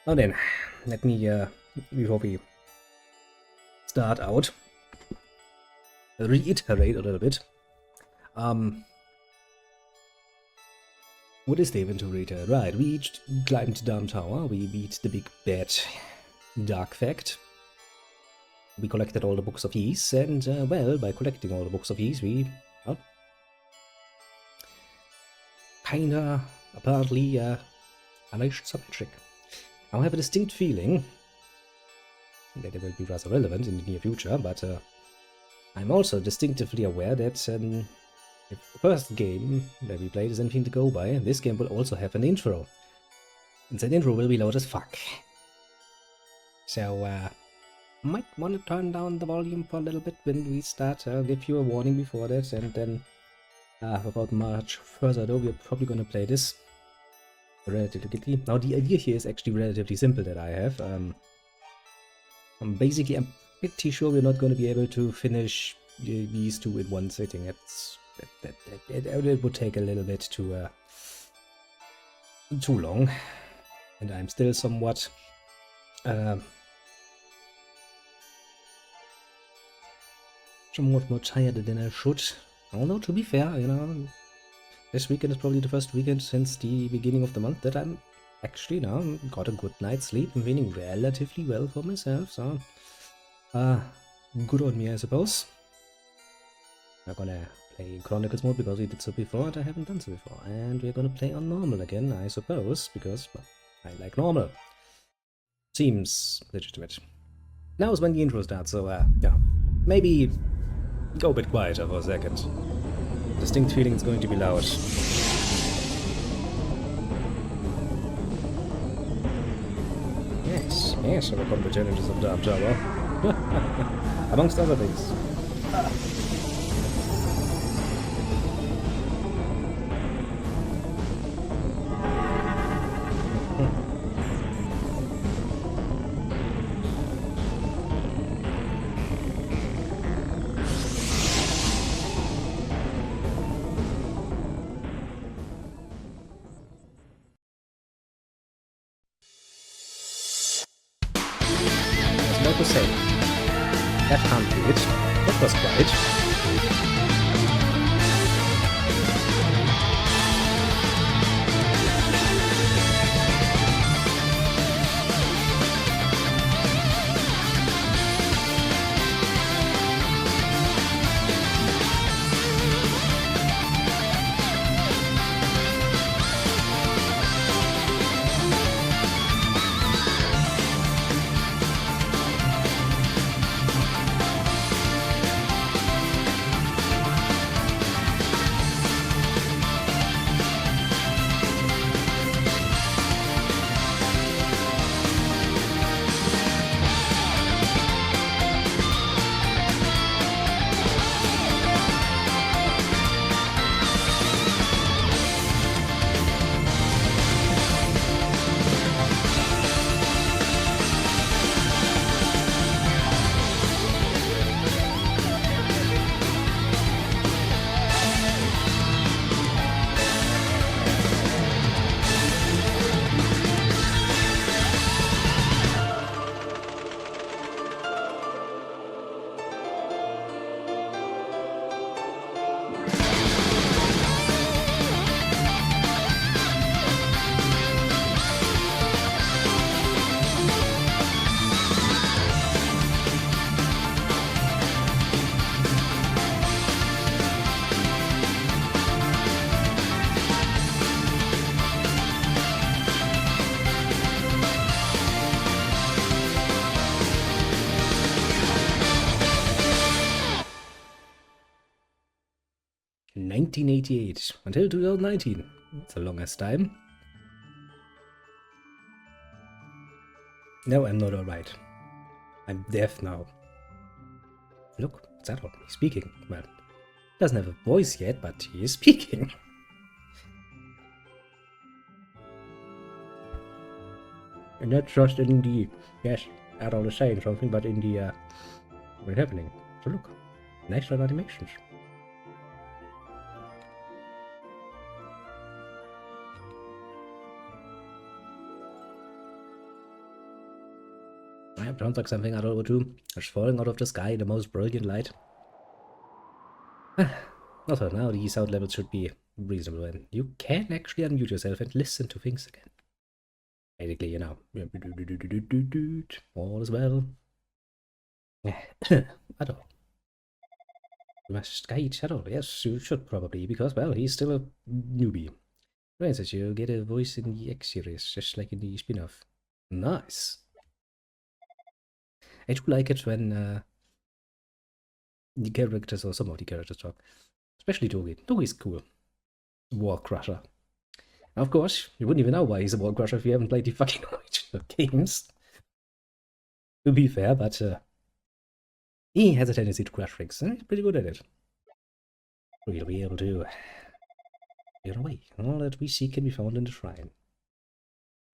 Now then, let me, before we start out, reiterate a little bit. What is the event to return? Right, we climbed down tower, we beat the big bad dark fact. We collected all the books of Ys, and, well, by collecting all the books of Ys, we, well, kinda, apparently, unleashed some magic. I have a distinct feeling that it will be rather relevant in the near future, but I'm also distinctively aware that if the first game that we played is anything to go by, this game will also have an intro. And that intro will be loud as fuck. So, might want to turn down the volume for a little bit when we start. I'll give you a warning before that, and then, without much further ado, we're probably gonna play this relatively quickly. Now, the idea here is actually relatively simple that I have. I'm pretty sure we're not going to be able to finish these two in one sitting. It would take a little bit too long, and I'm still somewhat more tired than I should. Although, to be fair, you know, this weekend is probably the first weekend since the beginning of the month that I'm actually now got a good night's sleep. I'm feeling relatively well for myself, so good on me, I suppose. We're gonna play in Chronicles mode because we did so before and I haven't done so before. And we're gonna play on normal again, I suppose, because, well, I like normal. Seems legitimate. Now is when the intro starts, so, yeah. Maybe go a bit quieter for a second. Distinct feeling it's going to be loud. Yes, overcome the challenges of Dark Tower. Amongst other things. To say. That can't be it. That was right. (1988) until 2019. It's the longest time. No, I'm not alright. I'm deaf now. Look, what's that one? He's speaking. Well, doesn't have a voice yet, but he is speaking. And not just in the, yes, adult is saying something, but in the, what's happening. So look, nice little animations. Sounds like something Adol would do. Just falling out of the sky in the most brilliant light. Also, now the sound levels should be reasonable, and you can actually unmute yourself and listen to things again. Basically, you know, all is well. Adol. You must guide Adol. Yes, you should probably, because, well, he's still a newbie. For instance, you get a voice in the X series, just like in the spin-off. Nice. I do like it when the characters, or some of the characters, talk. Especially Togi. Togi's cool. Wall Crusher. Now, of course, you wouldn't even know why he's a Wall Crusher if you haven't played the fucking original games. To be fair, but he has a tendency to crush things, and he's pretty good at it. We'll be able to clear away. All that we see can be found in the shrine.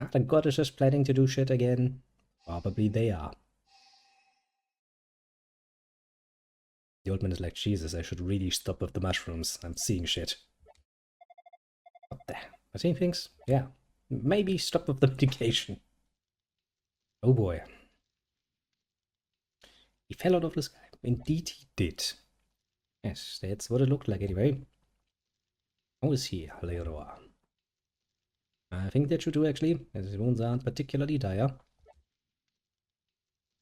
Are the goddesses planning to do shit again? Probably they are. The old man is like, Jesus, I should really stop with the mushrooms. I'm seeing shit. What the? I seeing things? Yeah. Maybe stop with the medication. Oh boy. He fell out of the sky. Indeed he did. Yes, that's what it looked like anyway. How is he, Leroy? I think that should do actually, as his wounds aren't particularly dire.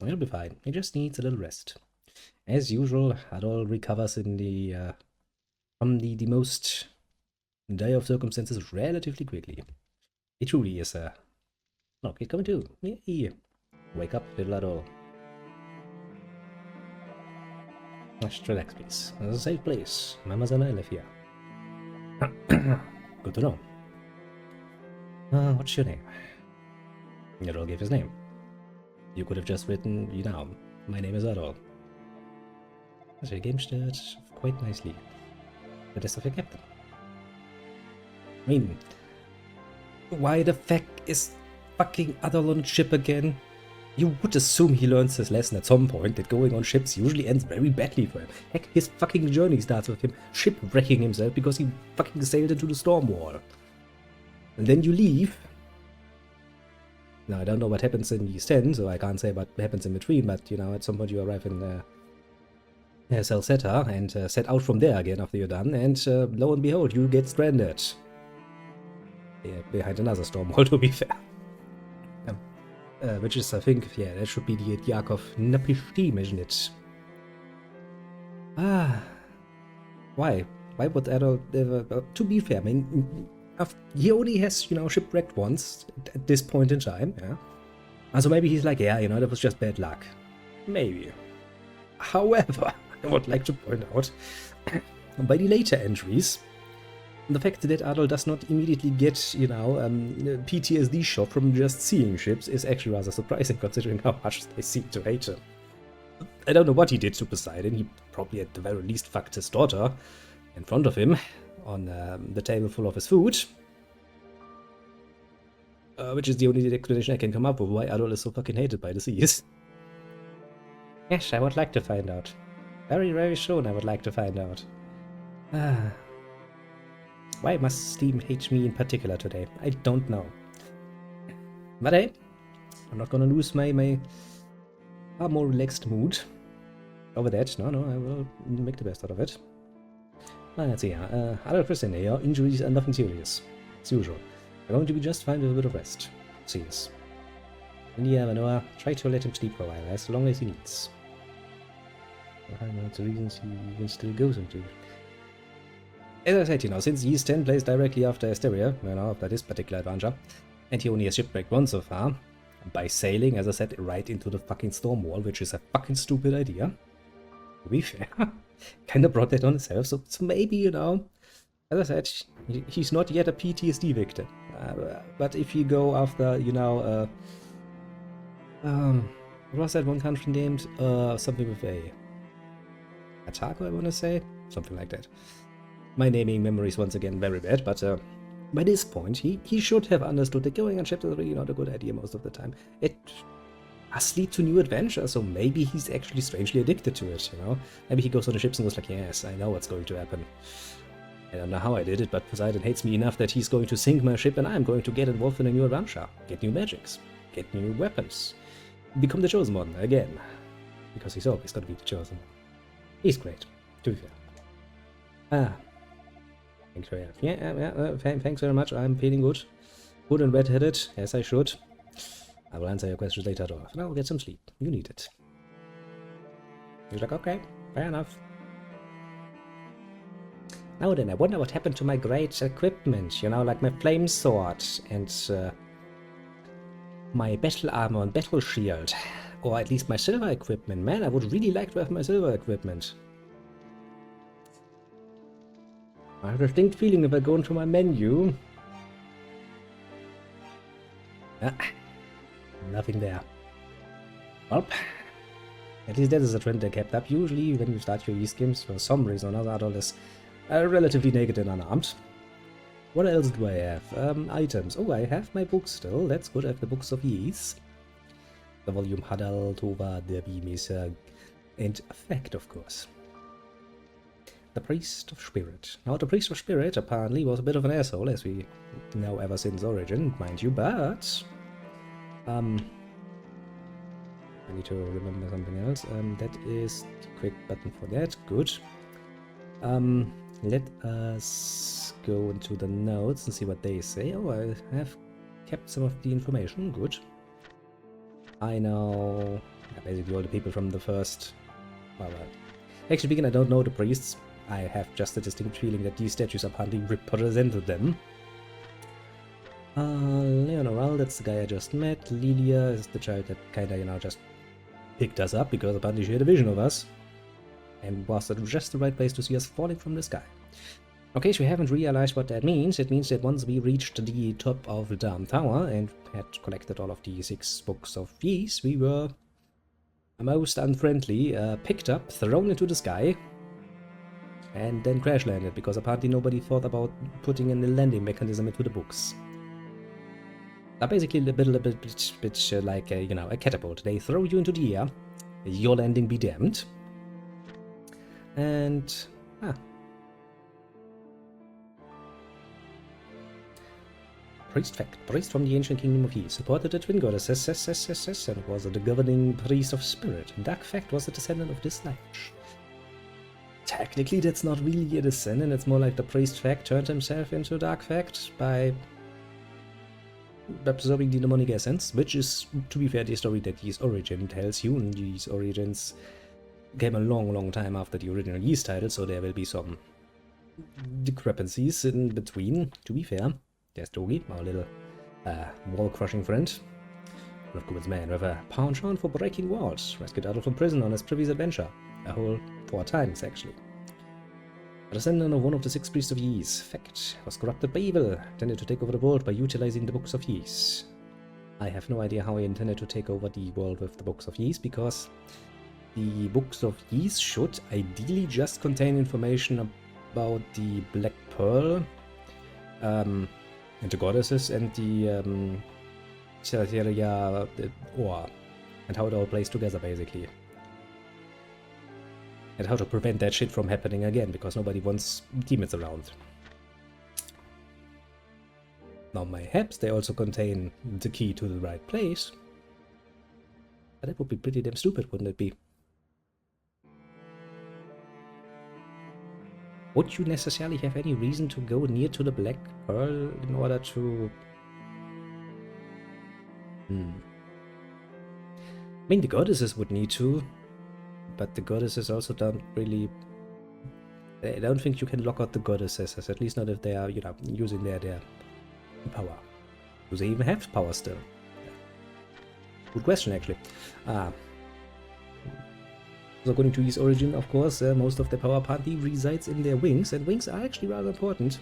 He'll be fine. He just needs a little rest. As usual, Adol recovers in the from the most dire of circumstances relatively quickly. It truly is a... Look, he's coming too. Yay. Wake up, little Adol. Just relax, please. It's a safe place. Mama's and I live here. Good to know. What's your name? Adol gave his name. You could have just written, you know, my name is Adol. So your game starts quite nicely. The rest of your captain. I mean, why the fuck is fucking Adol on ship again? You would assume he learns his lesson at some point that going on ships usually ends very badly for him. Heck, his fucking journey starts with him shipwrecking himself because he fucking sailed into the storm wall. And then you leave. Now, I don't know what happens in East End, so I can't say what happens in between, but, you know, at some point you arrive in Salsetta and set out from there again after you're done, and lo and behold, you get stranded. Yeah, behind another storm wall, to be fair. Which is, I think, yeah, that should be the Yakov Napishtim, isn't it? Ah. Why? Why would Adol ever... to be fair, I mean, he only has, you know, shipwrecked once at this point in time, yeah? And so maybe he's like, yeah, you know, that was just bad luck. Maybe. However, I would like to point out, by the later entries, the fact that Adol does not immediately get, you know, PTSD shot from just seeing ships is actually rather surprising, considering how much they seem to hate him. I don't know what he did to Poseidon. He probably at the very least fucked his daughter in front of him on the table full of his food. Which is the only explanation I can come up with why Adol is so fucking hated by the seas. Yes, I would like to find out. Very, very soon I would like to find out. Why must Steam hate me in particular today? I don't know. But hey, I'm not gonna lose my far more relaxed mood over that. No, I will make the best out of it. Let's see here. Adol Christian, your injuries are nothing serious. As usual. You're going to be just fine with a bit of rest. Serious. India, Manoa, try to let him sleep for a while, as long as he needs. I know the reasons he even still goes into. As I said, you know, since East 10 plays directly after Asteria, you know, after this particular adventure, and he only has shipwrecked once so far, by sailing, as I said, right into the fucking storm wall, which is a fucking stupid idea. To be fair, kinda brought that on himself, so maybe, you know, as I said, he's not yet a PTSD victim. But if you go after, you know, what was that one country named? Something with a Atako, I want to say? Something like that. My naming memory is once again very bad, but by this point, he should have understood that going on ships is really not a good idea most of the time. It does lead to new adventures, so maybe he's actually strangely addicted to it, you know? Maybe he goes on the ships and goes like, yes, I know what's going to happen. I don't know how I did it, but Poseidon hates me enough that he's going to sink my ship and I'm going to get involved in a new adventure. Get new magics. Get new weapons. become the chosen one again. Because he's always gonna be the chosen one. He's great, to be fair. Thanks very much. Thanks very much. I'm feeling good. Good and red-headed, as I should. I will answer your questions later though. For now, get some sleep. You need it. He's like, okay, fair enough. Now then, I wonder what happened to my great equipment, you know, like my flame sword and my battle armor and battle shield. Or at least my silver equipment. Man, I would really like to have my silver equipment. I have a distinct feeling if I go into my menu. Nothing there. Well, at least that is a trend I kept up. Usually when you start your Ys games, for some reason or another, all is relatively naked and unarmed. What else do I have? Items. Oh, I have my books still. That's good. I have the books of Ys. The volume Hadal, Tova, Derby, Mesa, and Fact, of course. The Priest of Spirit. Now, the Priest of Spirit apparently was a bit of an asshole, as we know ever since Origin, mind you, but... I need to remember something else. That is the quick button for that. Good. Let us go into the notes and see what they say. Oh, I have kept some of the information. Good. I know basically all the people from the first... Well, actually, speaking, I don't know the priests. I have just a distinct feeling that these statues apparently represented them. Leonoral, that's the guy I just met. Lilia is the child that kinda, you know, just picked us up because apparently she had a vision of us. And was at just the right place to see us falling from the sky. Okay, so we haven't realized what that means. It means that once we reached the top of the Darm Tower and had collected all of the 6 books of Ys, we were most unfriendly, picked up, thrown into the sky, and then crash landed because apparently nobody thought about putting in a landing mechanism into the books. They're basically a bit like a, you know, a catapult. They throw you into the air, your landing be damned, and Priest Fact. Priest from the ancient kingdom of Ys. Supported the twin goddesses, and was the governing priest of spirit. Dark Fact was a descendant of this lineage. Technically, that's not really a descendant, it's more like the Priest Fact turned himself into Dark Fact by absorbing the demonic essence, which is, to be fair, the story that Ys Origin tells you, and Ys Origins came a long time after the original Ys title, so there will be some discrepancies in between, to be fair. There's Dogi, our little wall-crushing friend. One of Goodman's men with a penchant for breaking walls, rescued out from prison on his previous adventure. A whole 4 times, actually. A descendant of one of the 6 priests of Ys. Fact, was corrupted by evil, intended to take over the world by utilizing the books of Ys. I have no idea how he intended to take over the world with the books of Ys, because the books of Ys should ideally just contain information about the Black Pearl, and the goddesses, and the Cytheria ore, and how it all plays together, basically. And how to prevent that shit from happening again, because nobody wants demons around. Now, perhaps they also contain the key to the right place. But that would be pretty damn stupid, wouldn't it be? Would you necessarily have any reason to go near to the Black Pearl in order to... I mean, the goddesses would need to, but the goddesses also don't really... I don't think you can lock out the goddesses, at least not if they are, you know, using their power. Do they even have power still? Good question, actually. So according to Ys Origin, of course, most of the power apparently resides in their wings, and wings are actually rather important.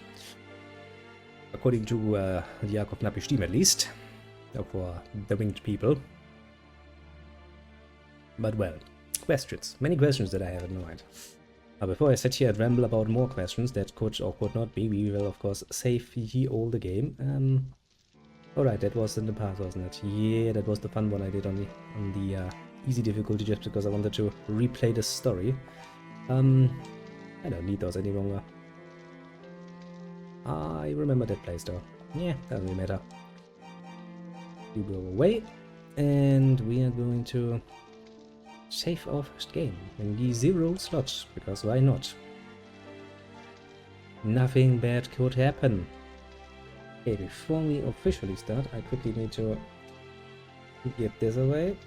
According to the Ark of Napishtim, at least, for the winged people. But well, questions. Many questions that I have in mind. Now, before I sit here and ramble about more questions that could or could not be, we will, of course, save ye all the game. Alright, that was in the past, wasn't it? Yeah, that was the fun one I did on the easy difficulty, just because I wanted to replay the story. I don't need those any longer. I remember that place though. Yeah, doesn't really matter. You go away. And we are going to save our first game in the 0 slot, because why not? Nothing bad could happen. Okay, before we officially start, I quickly need to get this away,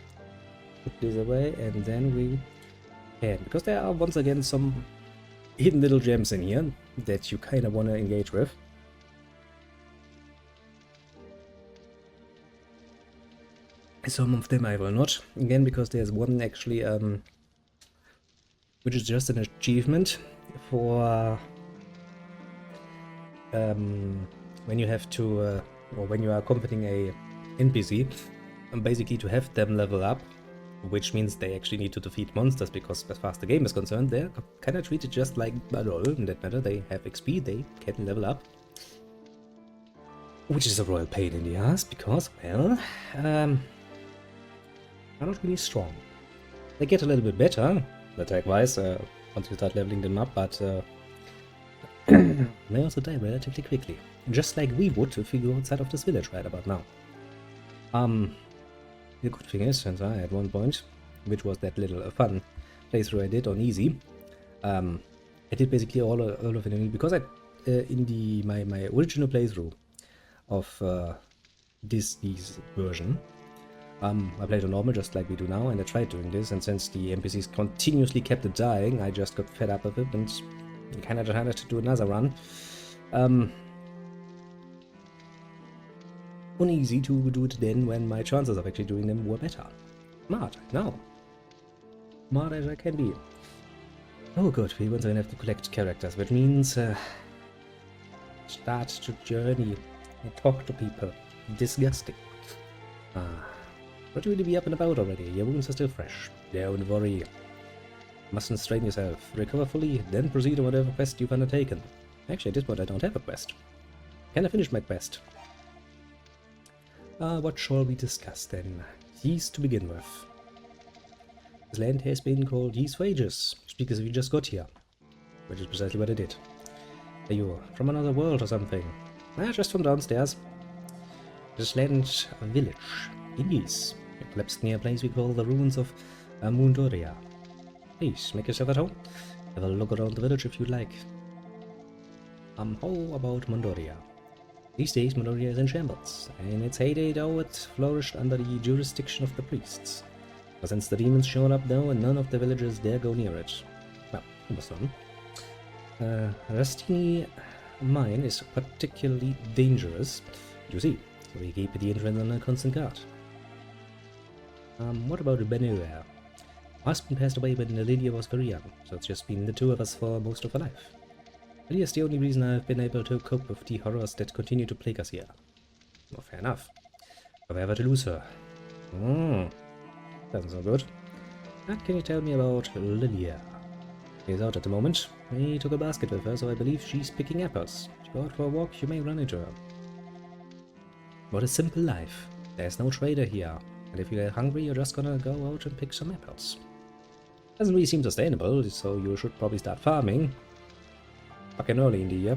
put this away, and then we can. Because there are once again some hidden little gems in here that you kind of want to engage with. Some of them I will not, again, because there's one actually, which is just an achievement for when you have to, or when you are accompanying a NPC, basically to have them level up, which means they actually need to defeat monsters, because as far as the game is concerned, they're kind of treated just like a role, in that matter. They have XP, they can level up. Which is a royal pain in the ass, because, well, are not really strong. They get a little bit better, attack-wise, once you start leveling them up, but they also die relatively quickly. Just like we would if we go outside of this village right about now. The good thing is, since I at one point, which was that little fun playthrough I did on easy, I did basically all of it because I, in my original playthrough of this version, I played on normal just like we do now, and I tried doing this, and since the NPCs continuously kept dying, I just got fed up of it and kind of decided to do another run. Uneasy to do it then when my chances of actually doing them were better. Smart, no. Smart as I can be. Oh good, we once again have to collect characters, which means start to journey and talk to people. Disgusting. But you really be up and about already, your wounds are still fresh. Don't worry. Mustn't strain yourself. Recover fully, then proceed on whatever quest you've undertaken. Actually, at this point I don't have a quest. Can I finish my quest? What shall we discuss then? Yeast to begin with. This land has been called Yeast for ages, just because we just got here. Which is precisely what I did. Are you from another world or something? Just from downstairs. This land, a village, in Yeast. It collapsed near a place we call the ruins of Mundoria. Please, make yourself at home. Have a look around the village if you like. How about Mundoria? These days, Mundoria is in shambles. In its heyday, though, it flourished under the jurisdiction of the priests. But since the demons showed up, though, and none of the villagers dare go near it. Well, almost none. Rastini mine is particularly dangerous, you see, so we keep the entrance under constant guard. What about Benua? My husband passed away when Lydia was very young, so it's just been the two of us for most of her life. Lydia's the only reason I've been able to cope with the horrors that continue to plague us here. Well, fair enough. If I ever to lose her. Doesn't sound good. What can you tell me about Lydia? She's out at the moment. We took a basket with her, so I believe she's picking apples. If you go out for a walk, you may run into her. What a simple life. There's no trader here. And if you get hungry, you're just gonna go out and pick some apples. Doesn't really seem sustainable, so you should probably start farming. Fucking early in the year.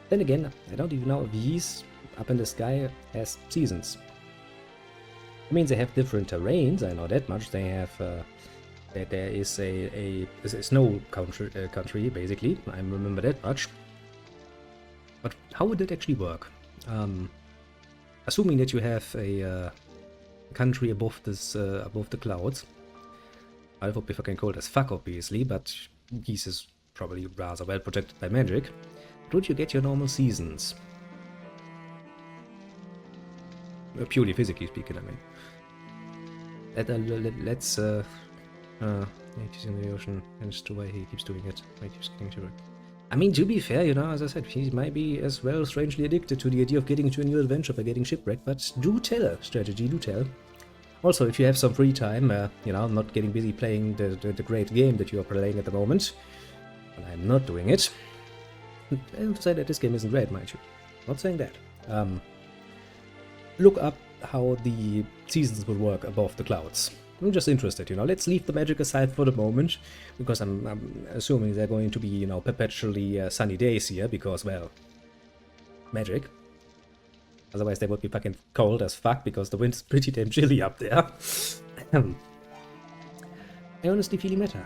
Then again, I don't even know if yeast up in the sky has seasons. I mean, they have different terrains, I know that much. They have, there is a snow country, basically. I remember that much. But how would that actually work? Assuming that you have a country above this, above the clouds. I would be fucking cold as fuck, obviously, but geese is probably rather well protected by magic. Don't you get your normal seasons? Purely physically speaking, I mean. Let's he's in the ocean, and it's the way he keeps doing it. He keeps getting to it. I mean, to be fair, you know, as I said, he might be as well strangely addicted to the idea of getting to a new adventure by getting shipwrecked, but do tell, strategy, do tell. Also, if you have some free time, you know, not getting busy playing the great game that you are playing at the moment, well, I'm not doing it. I have to say that this game isn't great, mind you. Not saying that. Look up how the seasons will work above the clouds. I'm just interested, you know. Let's leave the magic aside for the moment, because I'm assuming they're going to be, you know, perpetually sunny days here, because, well, magic. Otherwise they would be fucking cold as fuck because the wind's pretty damn chilly up there. I honestly feel better.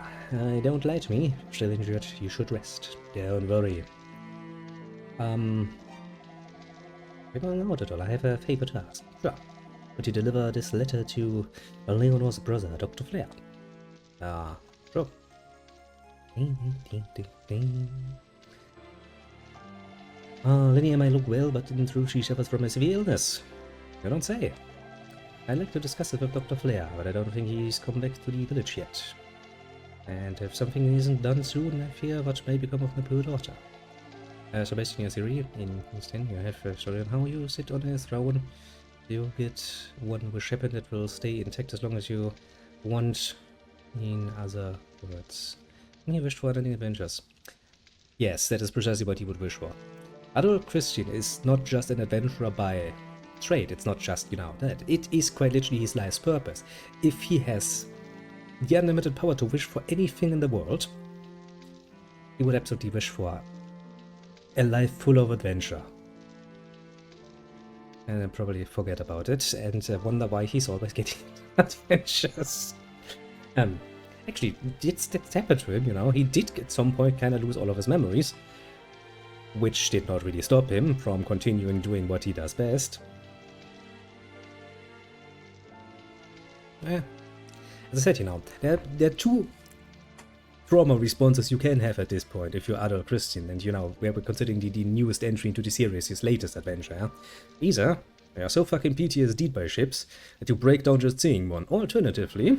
Don't lie to me. Still injured, you should rest. Don't worry. We're going out at all. I have a favor to ask. Sure. Would you deliver this letter to Leonor's brother, Dr. Flair? Sure. Linnea might look well, but in truth she suffers from a severe illness. You don't say. I'd like to discuss it with Dr. Flair, but I don't think he's come back to the village yet. And if something isn't done soon, I fear what may become of my poor daughter. So based on your theory, in instance, you have a story on how you sit on a throne. You get one wish happen that will stay intact as long as you want. In other words, he wished for unending adventures. Yes, that is precisely what he would wish for. Adult Christian is not just an adventurer by trade. It's not just, that. It is quite literally his life's purpose. If he has the unlimited power to wish for anything in the world, he would absolutely wish for a life full of adventure. And then probably forget about it and wonder why he's always getting adventures. Actually, it's happened to him, he did at some point kind of lose all of his memories, which did not really stop him from continuing doing what he does best. As I said, there are two trauma responses you can have at this point if you're adult Christian, and we're considering the newest entry into the series, his latest adventure. Either you are so fucking PTSD'd by ships that you break down just seeing one. Alternatively,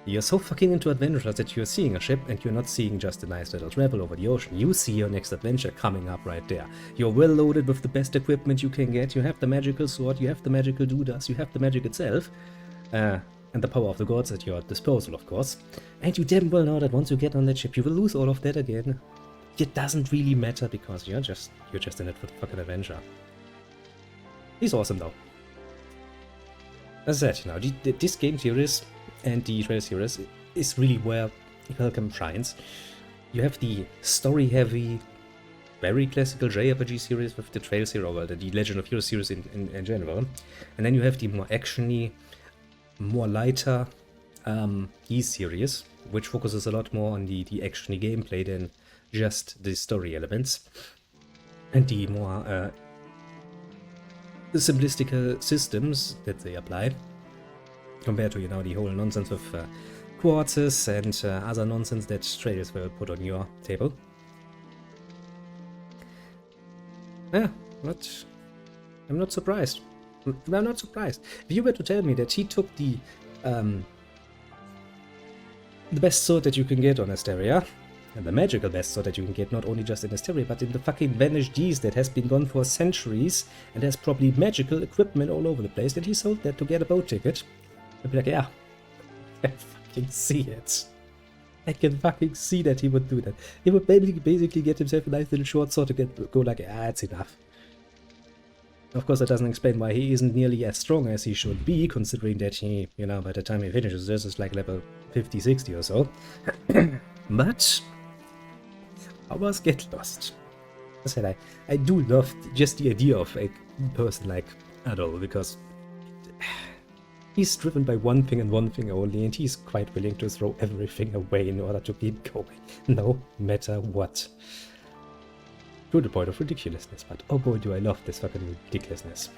you're so fucking into adventures that you're seeing a ship and you're not seeing just a nice little travel over the ocean. You see your next adventure coming up right there. You're well loaded with the best equipment you can get. You have the magical sword, you have the magical doodas, you have the magic itself. And the power of the gods at your disposal, of course. And you damn well know that once you get on that ship, you will lose all of that again. It doesn't really matter because you're just in it for the fucking adventure. He's awesome though. As I said, this game series and the trail series is really where Welcome shines. You have the story-heavy, very classical JRPG series with the Trail series, or the Legend of Heroes series in general. And then you have the more actiony, more lighter Ys series, which focuses a lot more on the actiony gameplay than just the story elements. And the more the simplistic systems that they apply, compared to, the whole nonsense with quartzes and other nonsense that traders will put on your table. Yeah, but I'm not surprised. I'm not surprised. If you were to tell me that he took the best sword that you can get on Asteria, and the magical best sword that you can get not only just in Asteria, but in the fucking vanished Ys that has been gone for centuries and has probably magical equipment all over the place, that he sold that to get a boat ticket, I'd be like, yeah, I can fucking see it. I can fucking see that he would do that. He would basically get himself a nice little short sword to go like, it's enough. Of course, that doesn't explain why he isn't nearly as strong as he should be, considering that he, by the time he finishes this, is like level 50, 60 or so. But powers get lost. As I said, I do love just the idea of a person like Adol, because he's driven by one thing and one thing only, and he's quite willing to throw everything away in order to keep going, no matter what. To the point of ridiculousness, but oh boy do I love this fucking ridiculousness.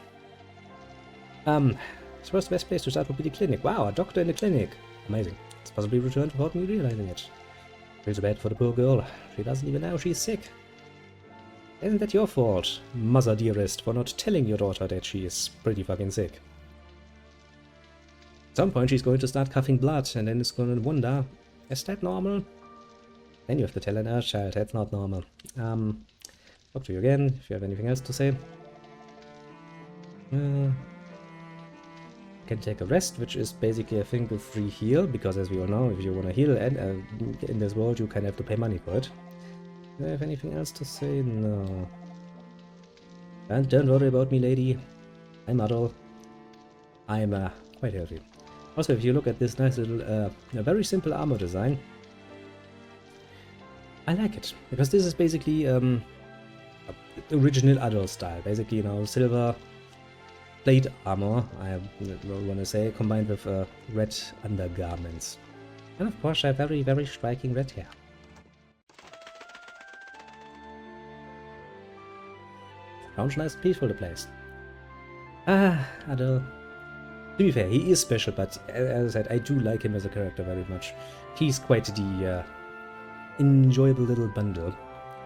Suppose the best place to start would be the clinic. Wow, a doctor in the clinic. Amazing. It's possibly returned without me realizing it. Feels bad for the poor girl. She doesn't even know she's sick. Isn't that your fault, mother dearest, for not telling your daughter that she is pretty fucking sick? At some point she's going to start coughing blood, and then it's going to wonder, is that normal? Then you have to tell her, no, child, that's not normal. Talk to you again, if you have anything else to say. Can take a rest, which is basically a thing with free heal, because as we all know, if you want to heal and in this world, you kind of have to pay money for it. Do I have anything else to say? No. And don't worry about me, lady. I'm Adol. I'm quite healthy. Also, if you look at this nice little, a very simple armor design, I like it, because this is basically original adult style. Basically, you know, silver plate armor, I want to say, combined with red undergarments. And of course, a very, very striking red hair. Sounds nice and peaceful, the place. Adele. To be fair, he is special, but as I said, I do like him as a character very much. He's quite the enjoyable little bundle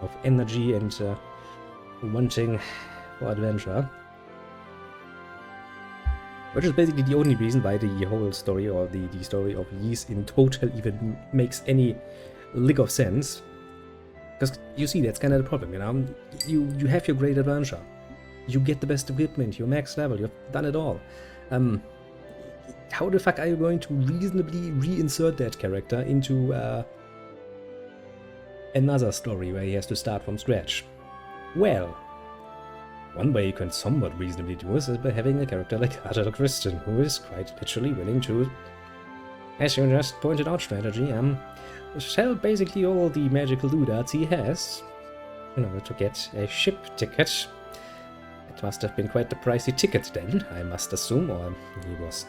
of energy and wanting for adventure. Which is basically the only reason why the whole story, or the story of Ys in total, even makes any lick of sense. Because you see, that's kind of the problem, you know? You have your great adventure. You get the best equipment, you're max level, you've done it all. How the fuck are you going to reasonably reinsert that character into another story where he has to start from scratch? Well, one way you can somewhat reasonably do this is by having a character like Adele Christian, who is quite literally willing to, as you just pointed out, strategy, sell basically all the magical doodads he has in order to get a ship ticket. It must have been quite the pricey ticket then, I must assume, or he was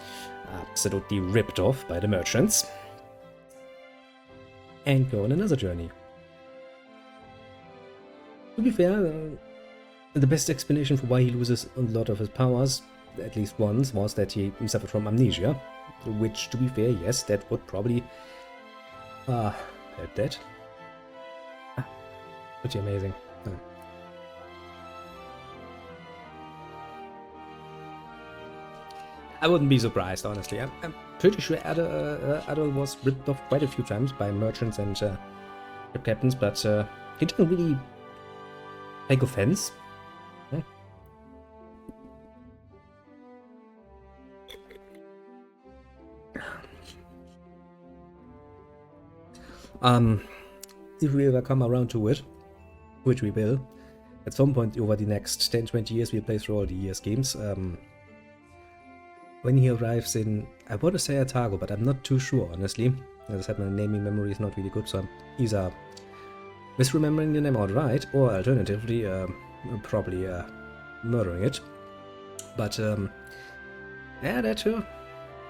absolutely ripped off by the merchants. And go on another journey. To be fair, the best explanation for why he loses a lot of his powers, at least once, was that he suffered from amnesia. Which, to be fair, yes, that would probably help that. Pretty amazing. I wouldn't be surprised, honestly. I'm pretty sure Adel was ripped off quite a few times by merchants and ship captains, but he didn't really take offense. If we ever come around to it, which we will, at some point over the next 10-20 years, we'll play through all the year's games. When he arrives in, I want to say Atago, but I'm not too sure, honestly. As I said, my naming memory is not really good, so I'm either misremembering the name outright, or alternatively, probably murdering it. But, yeah, that too.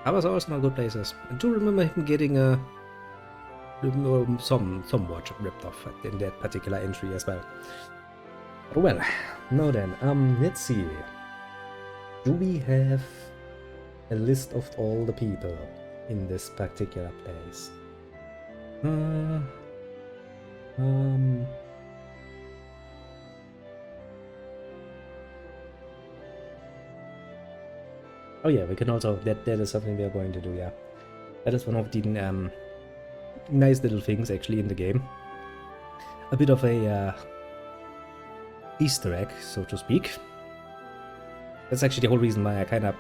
I was also in good places. I do remember him getting somewhat ripped off in that particular entry as well. But well, now then, let's see. Do we have a list of all the people in this particular place? Oh yeah, we can also, that is something we are going to do, yeah. That is one of the nice little things actually in the game. A bit of a Easter egg, so to speak. That's actually the whole reason why I kind of,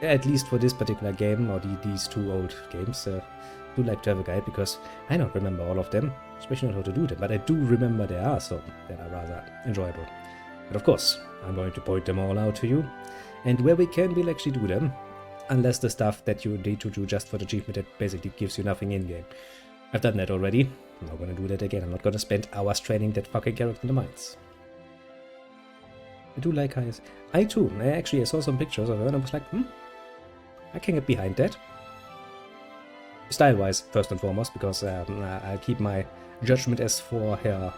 at least for this particular game, or these two old games, do like to have a guide, because I don't remember all of them, especially not how to do them, but I do remember there are some that are rather enjoyable. But of course, I'm going to point them all out to you, and where we can, we'll actually do them, unless the stuff that you need to do just for the achievement that basically gives you nothing in-game. I've done that already, I'm not going to do that again, I'm not going to spend hours training that fucking character in the mines. I do like Hayes. I too, I saw some pictures of her and I was like, I can get behind that. Style-wise, first and foremost, because I'll keep my judgment as for her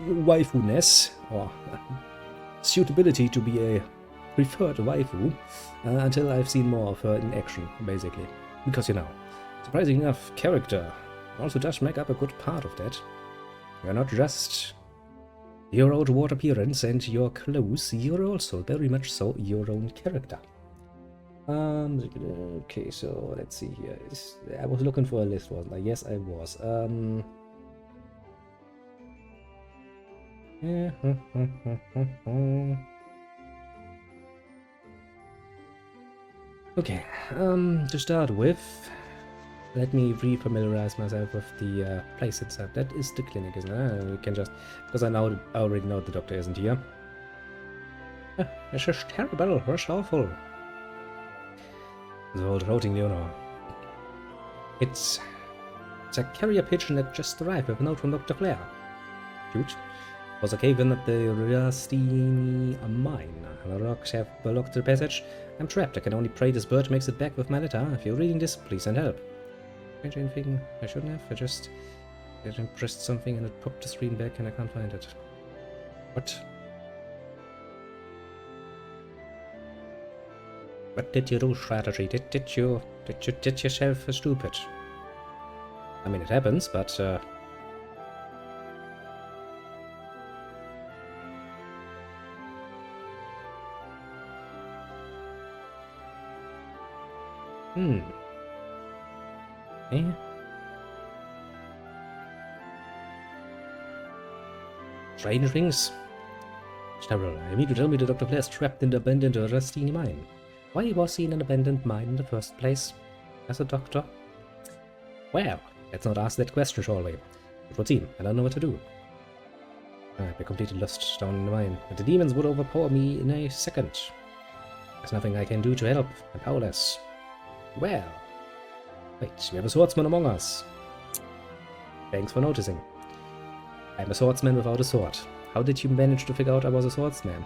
waifu-ness, or suitability to be a preferred waifu, until I've seen more of her in action, basically. Because, you know, surprisingly enough, character also does make up a good part of that. You're not just your outward appearance and your clothes, you're also very much so your own character. Okay, so let's see here. I was looking for a list, wasn't I? Yes, I was. Okay, to start with, let me re-familiarize myself with the place itself. That is the clinic, isn't it? We can just, because I already know the doctor isn't here. It's just terrible, it's awful. The old routing Leonor. It's a carrier pigeon that just arrived with a note from Dr. Claire. Cute. Was a cave in at the rusty mine. The rocks have blocked the passage. I'm trapped. I can only pray this bird makes it back with my letter. If you're reading this, please send help. Change anything I shouldn't have. I pressed something and it popped the screen back and I can't find it. What? What did you do, strategy? Did you yourself stupid? I mean, it happens, but Eh? Strange things. Several. I mean to tell me the Dr. Blair's trapped in the abandoned rusty mine. Why was he in an abandoned mine in the first place? As a doctor? Well, let's not ask that question, shall we? It would seem. I don't know what to do. I'd be completely lost down in the mine. But the demons would overpower me in a second. There's nothing I can do to help. I'm powerless. Well. Wait, we have a swordsman among us. Thanks for noticing. I'm a swordsman without a sword. How did you manage to figure out I was a swordsman?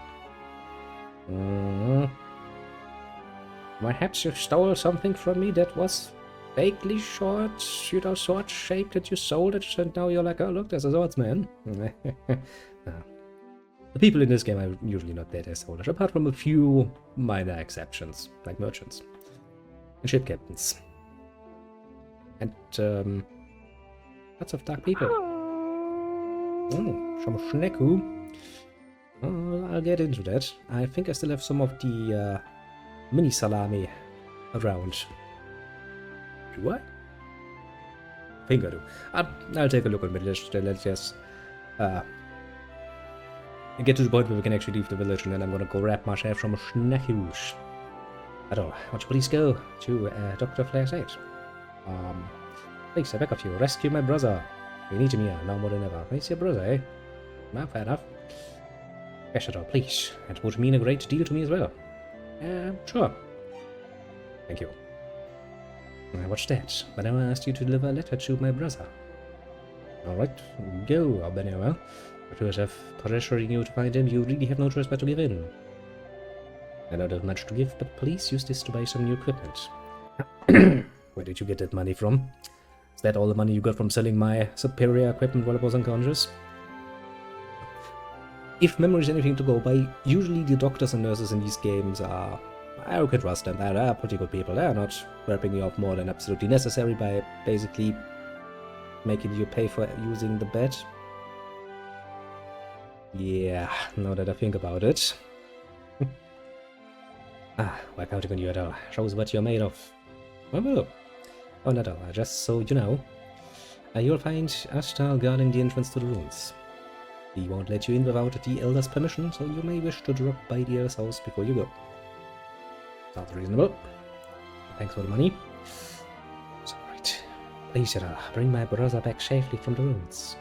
Perhaps you stole something from me that was vaguely short, sword-shaped, that you sold it, and now you're like, oh look, there's a swordsman. No. The people in this game are usually not that assholeish, apart from a few minor exceptions, like merchants and ship captains. And, lots of dark people. Oh, some Schneku. Oh, I'll get into that. I think I still have some of the mini salami around. Do I? I think I do. I'll take a look at it. Let's just get to the point where we can actually leave the village, and then I'm gonna go grab myself some Schnekus. I don't know. Why don't you please go to Dr. Flair's aid? Please, I beg of you, rescue my brother. We need him here, now more than ever. He's your brother, eh? Well, fair enough. Ambassador, please. It would mean a great deal to me as well. Sure. Thank you. What's that? But I asked you to deliver a letter to my brother. Alright, go, Albania. But as I've pressuring you to find him, you really have no choice but to give in. I don't have much to give, but please use this to buy some new equipment. Where did you get that money from? Is that all the money you got from selling my superior equipment while I was unconscious? If memory is anything to go by, usually the doctors and nurses in these games are... I can trust them, they're pretty good people. They're not ripping you off more than absolutely necessary by basically making you pay for using the bed. Yeah, now that I think about it. Why counting on you at all? Shows what you're made of. Well, oh, not all. Just so you know, you'll find Ashtal guarding the entrance to the ruins. He won't let you in without the Elder's permission, so you may wish to drop by the Elder's house before you go. Sounds reasonable. Thanks for the money. It's alright. Please, bring my brother back safely from the ruins.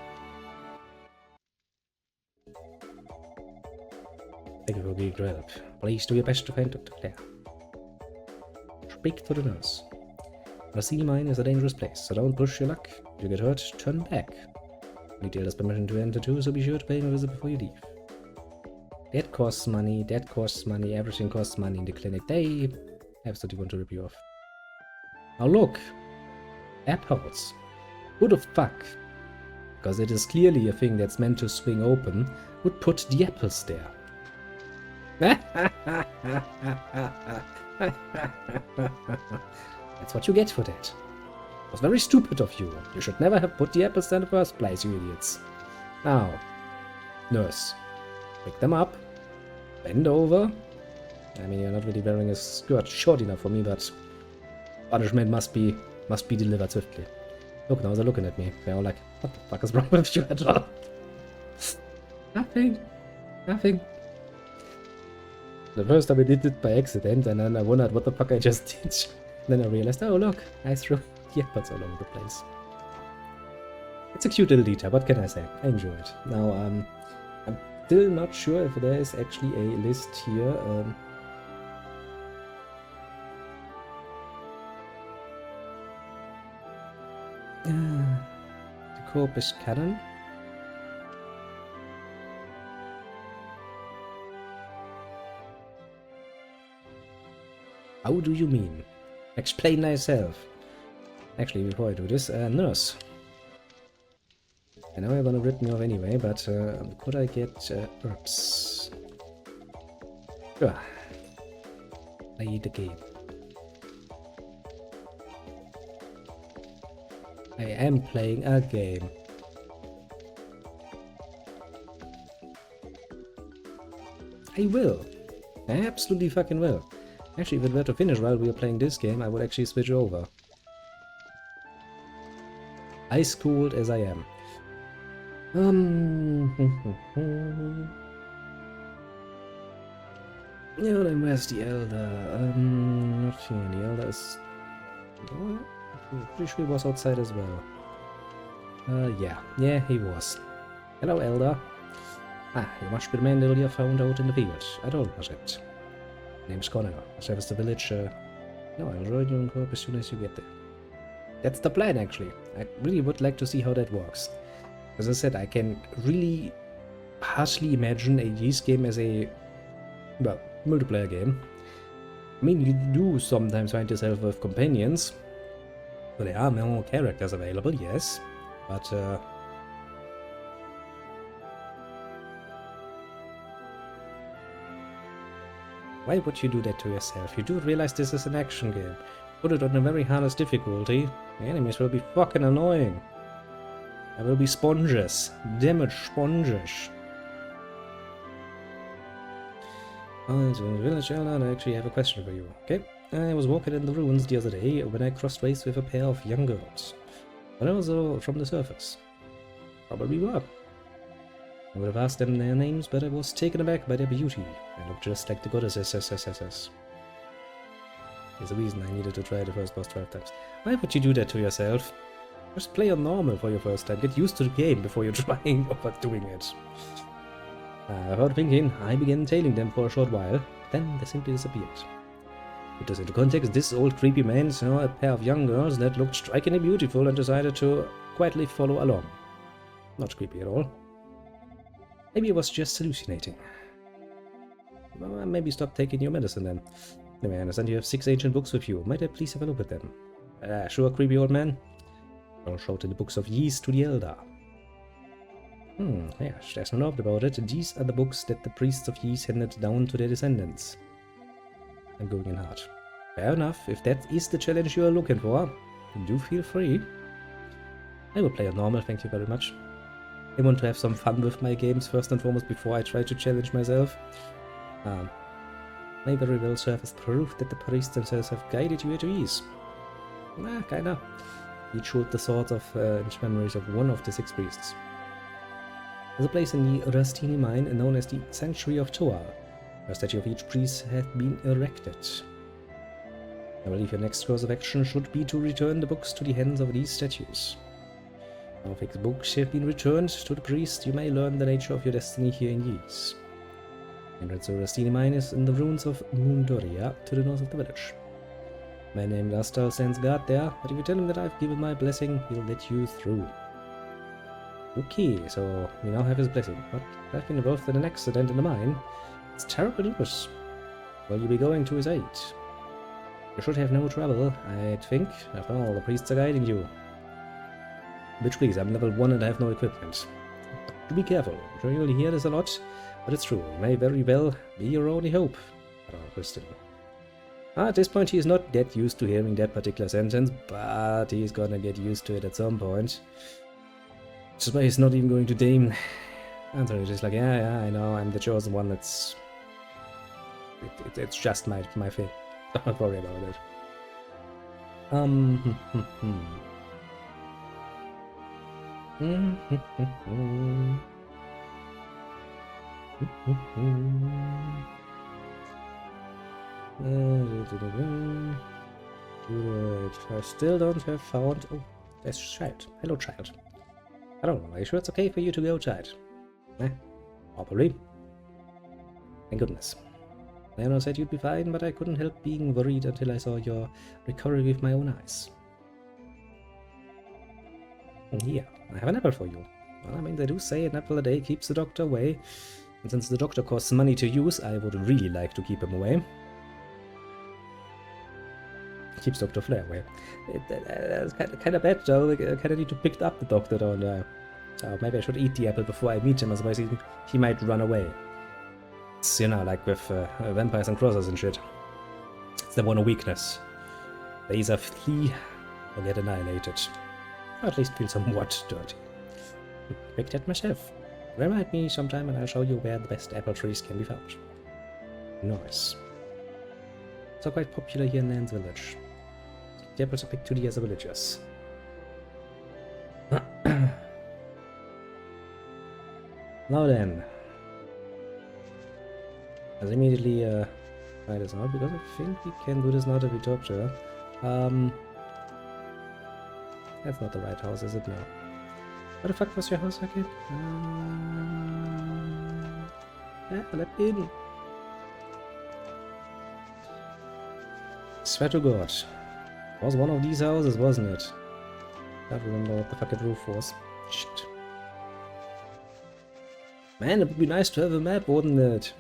Thank you for being to help. Please do your best to find Dr. Claire. Speak to the nurse. The sea mine is a dangerous place, so don't push your luck. If you get hurt, turn back. Need the Elder's permission to enter too, so be sure to pay him a visit before you leave. That costs money, everything costs money in the clinic. They absolutely want to rip you off. Now look! Apples. Who the fuck? Because it is clearly a thing that's meant to swing open, would put the apples there. That's what you get for that. It was very stupid of you. You should never have put the apples there in the first place, you idiots. Now, nurse, pick them up, bend over. I mean, you're not really wearing a skirt short enough for me, but punishment must be delivered swiftly. Look, now they're looking at me. They're all like, what the fuck is wrong with you at all? Nothing. The first time I did it by accident, and then I wondered what the fuck I just did. Then I realized, oh look, I threw the apples all over the place. It's a cute little detail, what can I say? I enjoy it. Now, I'm still not sure if there is actually a list here. The Corpus Canon. How do you mean? Explain thyself. Actually, before I do this, nurse. I know you're gonna rip me off anyway, but could I get herbs? Sure. Play the game. I am playing a game. I will. I absolutely fucking will. Actually, if it were to finish while we are playing this game, I would actually switch over. Ice cold as I am. Yeah, then where's the Elder? Not here. The Elder is... I'm pretty sure he was outside as well. Yeah, he was. Hello, Elder. Ah, you must be the man earlier found out in the field. I don't know it. Name's Connor. I service the village. No, I'll join you in corp as soon as you get there. That's the plan, actually. I really would like to see how that works. As I said, I can really partially imagine a Ys game as a, well, multiplayer game. I mean, you do sometimes find yourself with companions. So there are more characters available, yes. But, why would you do that to yourself? You do realize this is an action game. Put it on a very hardest difficulty. The enemies will be fucking annoying. There will be sponges. Damage sponges. Oh, so Village Elder, I actually have a question for you. Okay. I was walking in the ruins the other day when I crossed ways with a pair of young girls. But also from the surface. Probably were. I would have asked them their names, but I was taken aback by their beauty. They looked just like the goddesses. There's a reason I needed to try the first boss 12 times. Why would you do that to yourself? Just play on normal for your first time. Get used to the game before you're trying overdoing it. Without thinking, I began tailing them for a short while. Then they simply disappeared. Put this into context, this old creepy man saw a pair of young girls that looked strikingly beautiful and decided to quietly follow along. Not creepy at all. Maybe it was just hallucinating. Well, maybe stop taking your medicine then. Anyway, I understand you have 6 ancient books with you. Might I please have a look at them? Sure, creepy old man. I'll show the books of Ys to the Elder. Yes, there's no doubt about it. These are the books that the priests of Ys handed down to their descendants. I'm going in hard. Fair enough, if that is the challenge you are looking for, do feel free. I will play on normal, thank you very much. I want to have some fun with my games first and foremost before I try to challenge myself. May very well serve as proof that the priests themselves have guided you to Ys. Kinda. Each hold the swords of and memories of one of the 6 priests. There's a place in the Rastini mine known as the Sanctuary of Toal. A statue of each priest has been erected. I believe your next course of action should be to return the books to the hands of these statues. Now, if the books have been returned to the priest, you may learn the nature of your destiny here in Ys. Entrance to Rastini mine is in the ruins of Mundoria, to the north of the village. My name Lastal stands guard there, but if you tell him that I've given my blessing, he'll let you through. Okay, so we now have his blessing, but I've been involved in an accident in the mine. It's terrible news. Will you be going to his aid? You should have no trouble, I'd think. After all, the priests are guiding you. Bitch, please, I'm level 1 and I have no equipment. Do be careful. I'm sure you'll hear this a lot, but it's true. It may very well be your only hope. Oh, Kristen. At this point, he is not that used to hearing that particular sentence, but he's gonna get used to it at some point. Which is why he's not even going to deign answer it. He's like, yeah, I know, I'm the chosen one. It's just my thing. Don't worry about it. I still don't have found... Oh, there's child. Hello, child. I don't know, are you sure it's okay for you to go, child? Probably. Thank goodness. Leonor said you'd be fine, but I couldn't help being worried until I saw your recovery with my own eyes. Here, I have an apple for you. Well, I mean, they do say an apple a day keeps the doctor away. And since the doctor costs money to use, I would really like to keep him away. keeps Dr. Flair away. It's kind of bad, though. I kind of need to pick up the doctor, don't I? So maybe I should eat the apple before I meet him, otherwise he might run away. It's, you know, like with vampires and crossers and shit. It's their one weakness. They either flee or get annihilated. Or at least feel somewhat dirty. Picked that myself. Remind me sometime and I'll show you where the best apple trees can be found. Nice. So quite popular here in Nan's village. The apples are picked to the other villagers. Now then. Let's immediately try this out, because I think we can do this now that we talk to her. That's not the right house, is it now? What the fuck was your house again? Yeah, let me in. Swear to God. It was one of these houses, wasn't it? I don't remember what the fuck the roof was. Shit. Man, it would be nice to have a map, wouldn't it?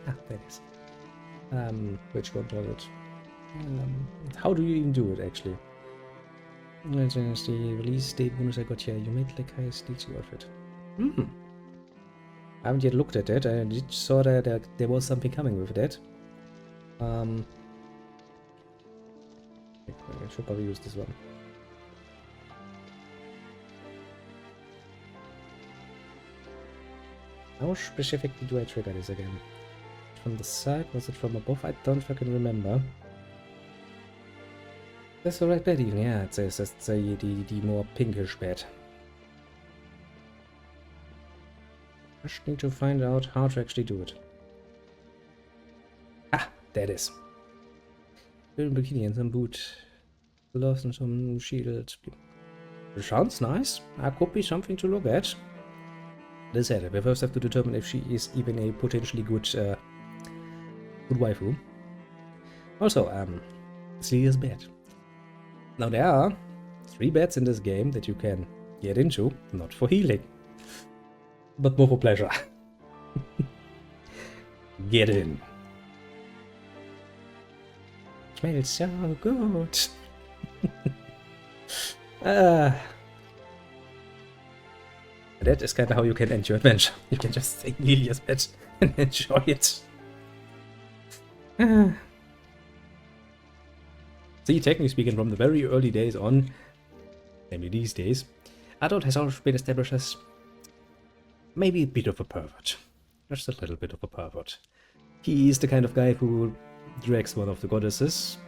Ah, there it is. Which one was it? How do you even do it, actually? That's the release date bonus I got here. You made like highest DC outfit. I haven't yet looked at it. I did saw that there was something coming with that. I should probably use this one. How specifically do I trigger this again? From the side? Was it from above? I don't fucking remember. That's the right bed even, yeah, it says that's the more pinkish bed. Just need to find out how to actually do it. Ah, there it is. Little bikini and some boot. Gloves and some shields. It sounds nice. That could be something to look at. This said, we first have to determine if she is even a potentially good good waifu. Also, Celia's bed. Now there are 3 beds in this game that you can get into, not for healing, but more for pleasure. Get in. Smells so good. That is kind of how you can end your adventure. You can just take Lilia's bed and enjoy it. See, technically speaking, from the very early days on, namely these days, Adult has always been established as maybe a bit of a pervert. Just a little bit of a pervert. He is the kind of guy who drags one of the goddesses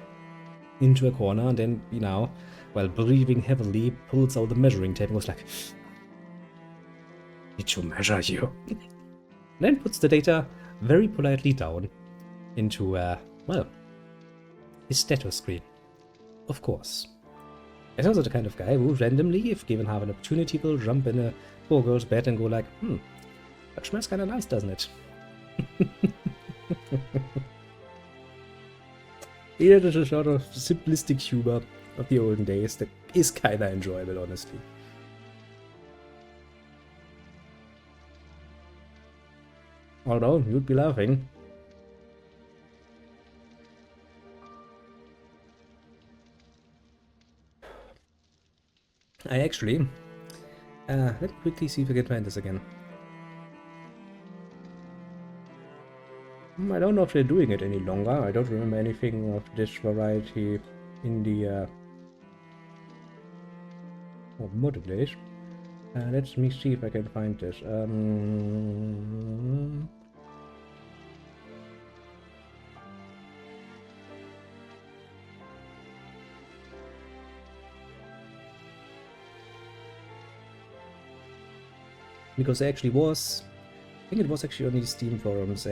into a corner and then, you know, while breathing heavily, pulls out the measuring tape and goes like, "Need to measure you." Then puts the data very politely down into, well, his status screen. Of course. He's also the kind of guy who randomly, if given half an opportunity, will jump in a poor girl's bed and go like, that smells kinda nice, doesn't it? Yeah, there's a sort of simplistic humor of the olden days that is kinda enjoyable, honestly. Although, you'd be laughing. I actually... let me quickly see if I can find this again. I don't know if they're doing it any longer. I don't remember anything of this variety in the modern days. Let me see if I can find this. Because there actually was, I think it was actually on these Steam forums,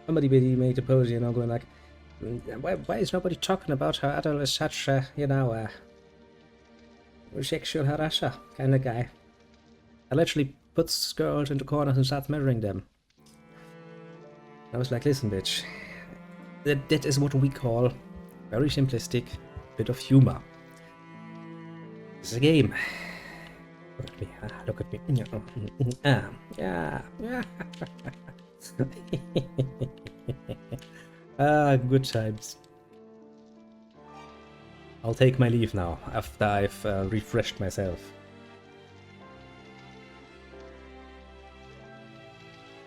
somebody made a post, you know, going like, why is nobody talking about how Adol is such a, you know, sexual harasser kind of guy. I literally puts girls into corners and starts measuring them. I was like, listen, bitch, that is what we call very simplistic bit of humor. It's a game. Look at me, look at me. Yeah. Good times. I'll take my leave now, after I've refreshed myself.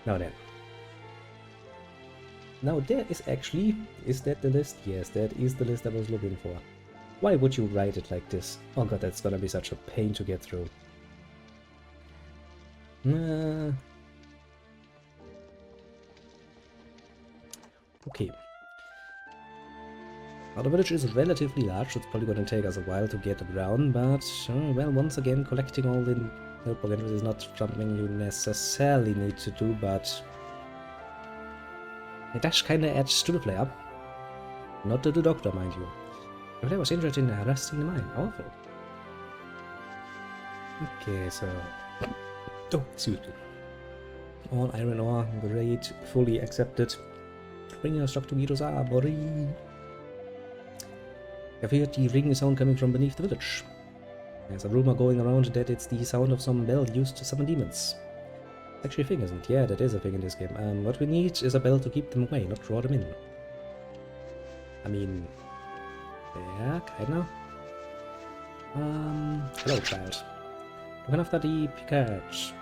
Now then. Now there is actually... Is that the list? Yes, that is the list I was looking for. Why would you write it like this? Oh god, that's gonna be such a pain to get through. Okay. Now the village is relatively large, so it's probably gonna take us a while to get around, but, well, once again, collecting all the notebook entries is not something you necessarily need to do, but it does kinda adds to the flair. Not to the doctor, mind you. The player was interested in arresting the mine. Awful. Okay, so... Oh, excuse me. All iron ore, great, fully accepted. Bring your stock to Guido's armory. I've heard the ringing sound coming from beneath the village. There's a rumor going around that it's the sound of some bell used to summon demons. It's actually a thing, isn't it? Yeah, that is a thing in this game. What we need is a bell to keep them away, not draw them in. I mean... Yeah, kinda. Hello, child. Looking after the Pickards.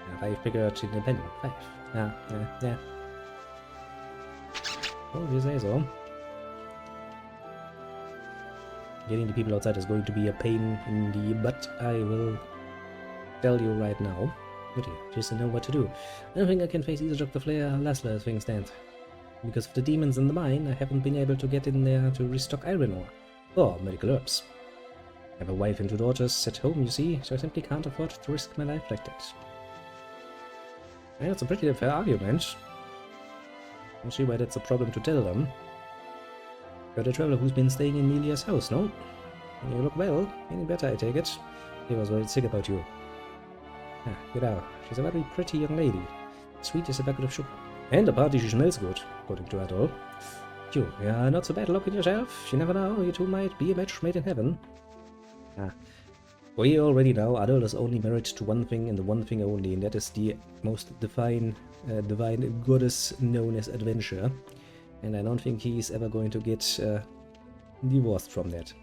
Yeah, 5 Pickards independent. 5. Yeah. Oh, if you say so. Getting the people outside is going to be a pain in the butt, I will tell you right now. Good dear, just to know what to do. I don't think I can face either Dr. Flair or Laszlo as things stand. Because of the demons in the mine, I haven't been able to get in there to restock iron ore. Or medical herbs. I have a wife and 2 daughters at home, you see, so I simply can't afford to risk my life like that. Yeah, it's a pretty fair argument. I don't see why that's a problem to tell them. You're a traveler who's been staying in Melia's house, no? You look well. Any better, I take it. He was worried sick about you. Ah, get out. She's a very pretty young lady. Sweet as a bucket of sugar. And apparently she smells good, according to Adol. You, you're not so bad looking yourself. You never know, you two might be a match made in heaven. Ah. We already know Adol is only married to one thing and the one thing only, and that is the most divine goddess known as adventure. And I don't think he's ever going to get divorced from that.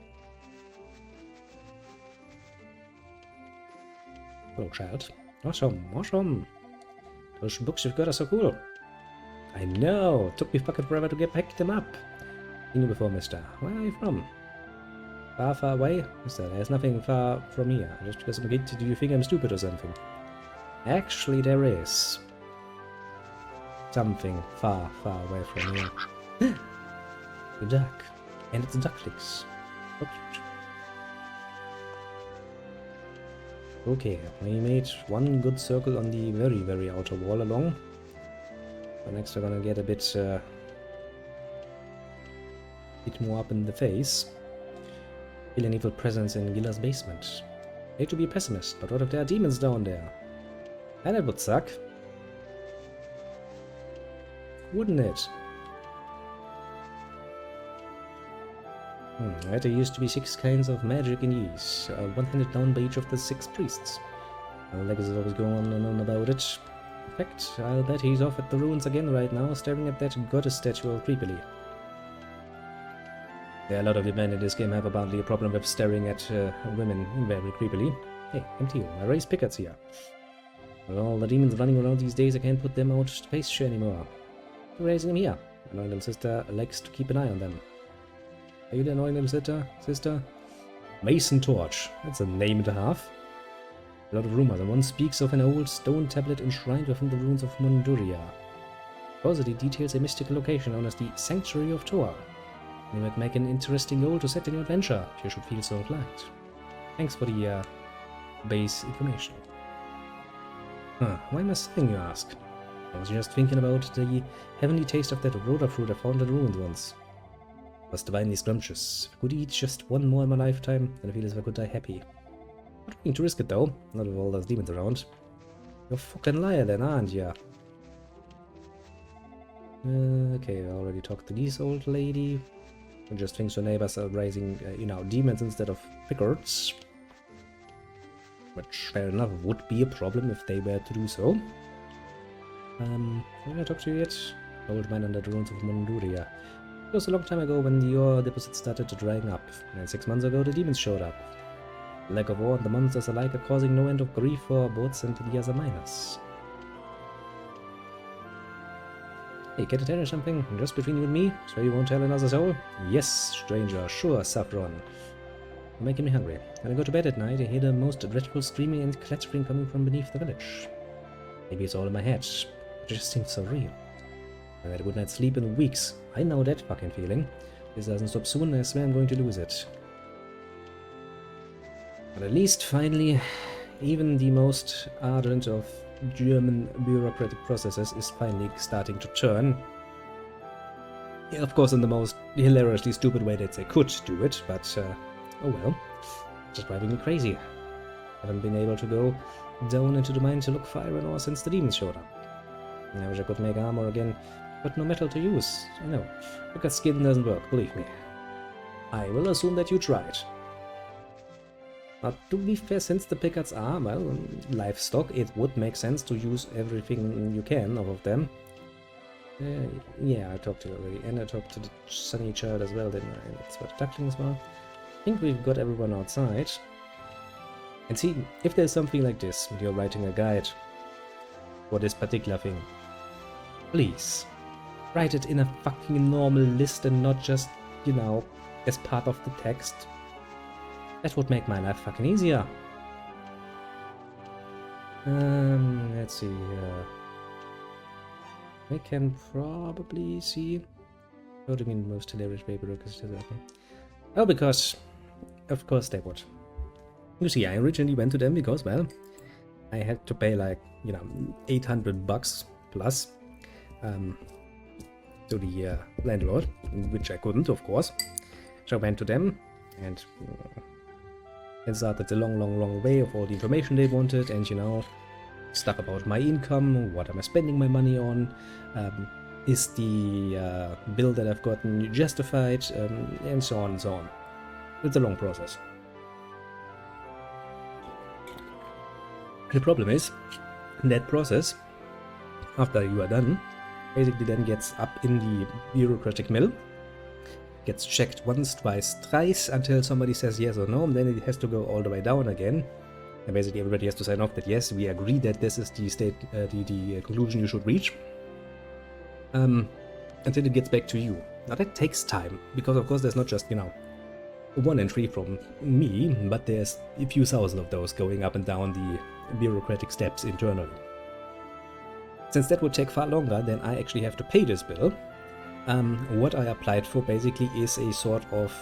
Hello, child. Awesome. Those books you've got are so cool. I know. Took me fucking forever to pick them up. You knew before, mister. Where are you from? Far away? Mister, there's nothing far from here. Just because I'm a kid, do you think I'm stupid or something? Actually, there is. Something far away from here. The duck. And it's ducklings. So cute. Okay, we made one good circle on the very outer wall along. So next we're gonna get a bit more up in the face. Feel an evil presence in Gilla's basement. Hate to be a pessimist, but what if there are demons down there? And that would suck. Wouldn't it? Right, there used to be 6 kinds of magic in use, one handed down by each of the 6 priests. Legacy is always going on and on about it. In fact, I'll bet he's off at the ruins again right now, staring at that goddess statue all creepily. Yeah, a lot of the men in this game have apparently a problem with staring at women very creepily. Hey, empty you, I raise Pickards here. With all the demons running around these days, I can't put them out to pasture anymore. I'm raising them here. My little sister likes to keep an eye on them. Are you the annoying little sister? Mason Torch. That's a name and a half. A lot of rumors, and one speaks of an old stone tablet enshrined within the ruins of Munduria. Supposedly details a mystical location known as the Sanctuary of Tor. It might make an interesting goal to set in your adventure, if you should feel so inclined. Thanks for the base information. Why am I saying, you ask? I was just thinking about the heavenly taste of that rhoda fruit I found in the ruins once. It was divinely scrumptious. If I could eat just one more in my lifetime, then I feel as if I could die happy. Not willing to risk it though, not with all those demons around. You're a fucking liar then, aren't ya? Okay, I already talked to this old lady. I just think her neighbors are raising, demons instead of Pickards. Which, fair enough, would be a problem if they were to do so. Have I talked to you yet? Old man under the ruins of Monduria. It was a long time ago when your deposit started to drying up, and 6 months ago the demons showed up. The lack of war and the monsters alike are causing no end of grief for boats and the other miners. Hey, can I tell you something? Just between you and me? So you won't tell another soul? Yes, stranger, sure, Saffron. You're making me hungry. When I go to bed at night, I hear the most dreadful screaming and clattering coming from beneath the village. Maybe it's all in my head. It just seems so real. I had a good night's sleep in weeks. I know that fucking feeling. If this doesn't stop soon, I swear I'm going to lose it. But at least, finally, even the most ardent of German bureaucratic processes is finally starting to turn. Yeah, of course, in the most hilariously stupid way that they could do it, but oh well. Just driving me crazy. Haven't been able to go down into the mine to look for iron ore since the demons showed up. I wish I could make armor again, but no metal to use. I know. Because skin doesn't work, believe me. I will assume that you tried. Now, to be fair, since the pickards are, well, livestock, it would make sense to use everything you can off of them. Yeah, I talked to you already, and I talked to the sunny child as well, didn't I? That's what the ducklings were. I think we've got everyone outside. And see, if there's something like this, and you're writing a guide for this particular thing, please, write it in a fucking normal list and not just, you know, as part of the text. That would make my life fucking easier. Let's see here. I can probably see... What do you mean most hilarious paperwork is okay? Oh, because... Of course they would. You see, I originally went to them because, well, I had to pay like, you know, $800 plus to the landlord, which I couldn't, of course. So I went to them and it started the long way of all the information they wanted, and, you know, stuff about my income, what am I spending my money on, is the bill that I've gotten justified, and so on and so on. It's a long process. The problem is, that process, after you are done, basically then gets up in the bureaucratic mill, gets checked once, twice, thrice, until somebody says yes or no, and then it has to go all the way down again. And basically everybody has to sign off that yes, we agree that this is the the conclusion you should reach. Until it gets back to you. Now that takes time, because of course there's not just, you know, one entry from me, but there's a few thousand of those going up and down the bureaucratic steps internally. Since that would take far longer, then I actually have to pay this bill. What I applied for basically is a sort of,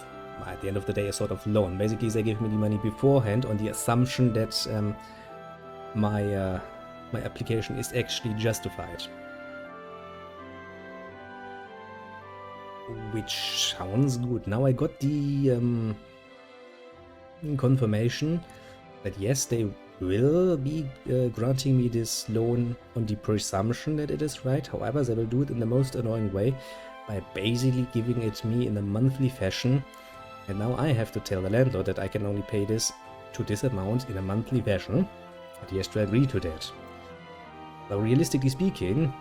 at the end of the day, a sort of loan. Basically, they give me the money beforehand on the assumption that my application is actually justified. Which sounds good. Now I got the confirmation that yes, they will be granting me this loan on the presumption that it is right. However, they will do it in the most annoying way by basically giving it me in a monthly fashion. And now I have to tell the landlord that I can only pay this to this amount in a monthly fashion. And he has to agree to that. Now, realistically speaking,